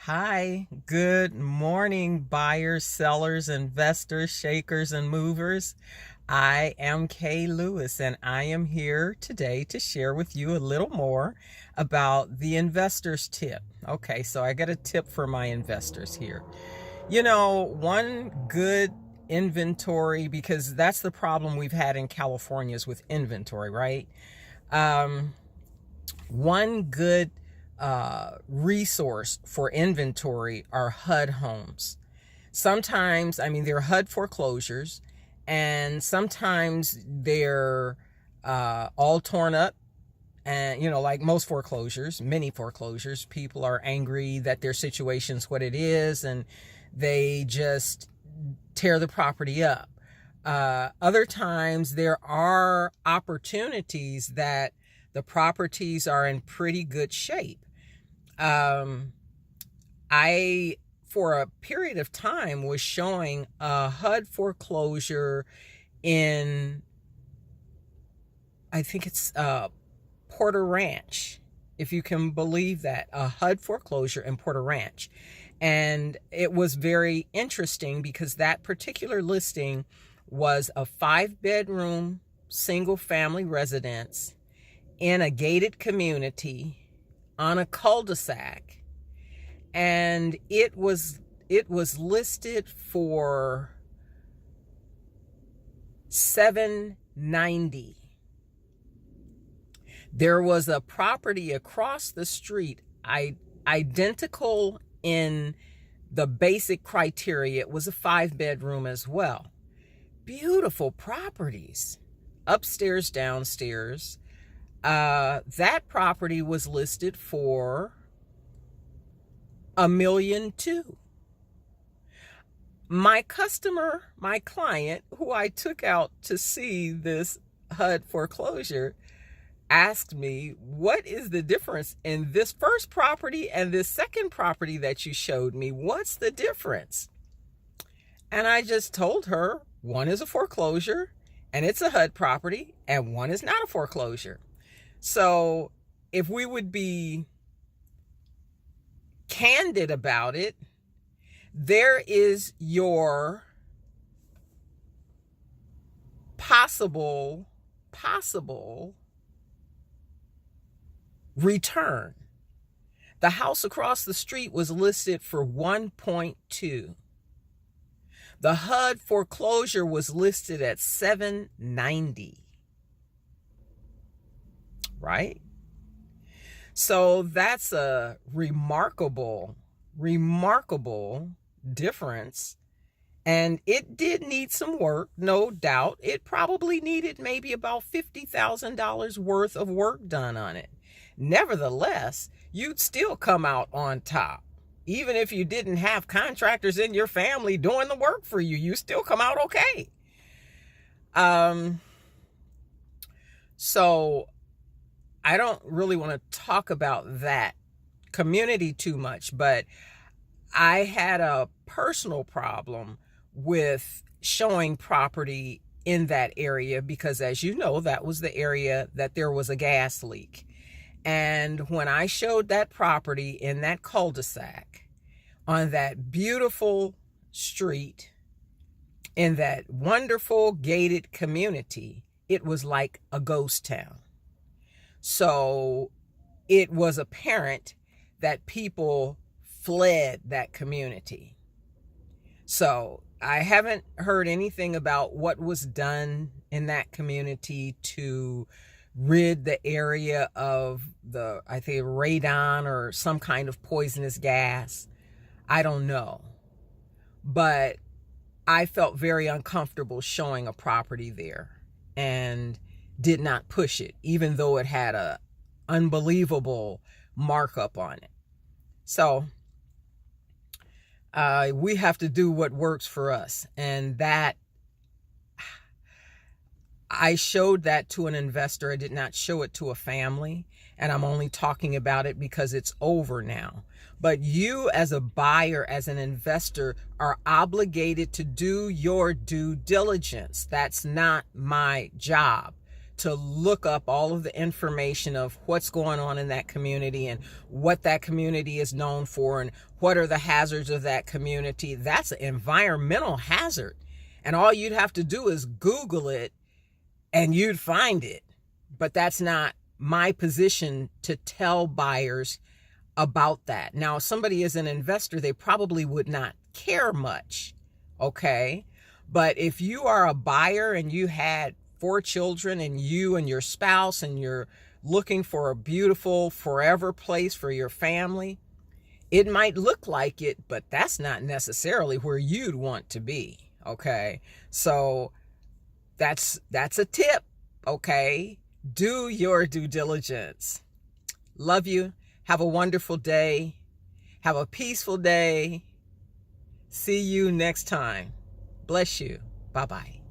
Hi, good morning, buyers, sellers, investors, shakers, and movers. I am Kay Lewis, and I am here today to share with you a little more about the investor's tip. Okay, so I got a tip for my investors here. One good inventory, because that's the problem we've had in California is with inventory, right? One good resource for inventory are HUD homes. Sometimes, they're HUD foreclosures, and sometimes they're all torn up. And, like most foreclosures, many foreclosures, people are angry that their situation's what it is, and they just tear the property up. Other times, there are opportunities that the properties are in pretty good shape. I, for a period of time, was showing a HUD foreclosure in, I think it's Porter Ranch, if you can believe that, a HUD foreclosure in Porter Ranch. And it was very interesting because that particular listing was a 5-bedroom single family residence in a gated community on a cul-de-sac, and it was listed for $790. There was a property across the street, identical in the basic criteria. It was a 5-bedroom as well. Beautiful properties, upstairs, downstairs. That property was listed for $1.2 million. My client, who I took out to see this HUD foreclosure, asked me, what is the difference in this first property and this second property that you showed me? What's the difference? And I just told her, one is a foreclosure and it's a HUD property, and one is not a foreclosure. So if we would be candid about it, there is your possible return. The house across the street was listed for 1.2. The HUD foreclosure was listed at 790. Right? So that's a remarkable difference. And it did need some work, no doubt. It probably needed maybe about $50,000 worth of work done on it. Nevertheless, you'd still come out on top. Even if you didn't have contractors in your family doing the work for you, you still come out okay. So I don't really want to talk about that community too much, but I had a personal problem with showing property in that area because, as you know, that was the area that there was a gas leak. And when I showed that property in that cul-de-sac on that beautiful street in that wonderful gated community, it was like a ghost town. So it was apparent that people fled that community. So I haven't heard anything about what was done in that community to rid the area of I think, radon or some kind of poisonous gas. I don't know. But I felt very uncomfortable showing a property there and did not push it, even though it had a unbelievable markup on it. So we have to do what works for us. And that, I showed that to an investor. I did not show it to a family. And I'm only talking about it because it's over now. But you as a buyer, as an investor, are obligated to do your due diligence. That's not my job to look up all of the information of what's going on in that community and what that community is known for and what are the hazards of that community. That's an environmental hazard. And all you'd have to do is Google it and you'd find it. But that's not my position to tell buyers about that. Now, if somebody is an investor, they probably would not care much, okay? But if you are a buyer and you had 4 children and you and your spouse and you're looking for a beautiful forever place for your family, it might look like it, but that's not necessarily where you'd want to be, okay? So that's a tip, okay? Do your due diligence. Love you. Have a wonderful day. Have a peaceful day. See you next time. Bless you. Bye-bye.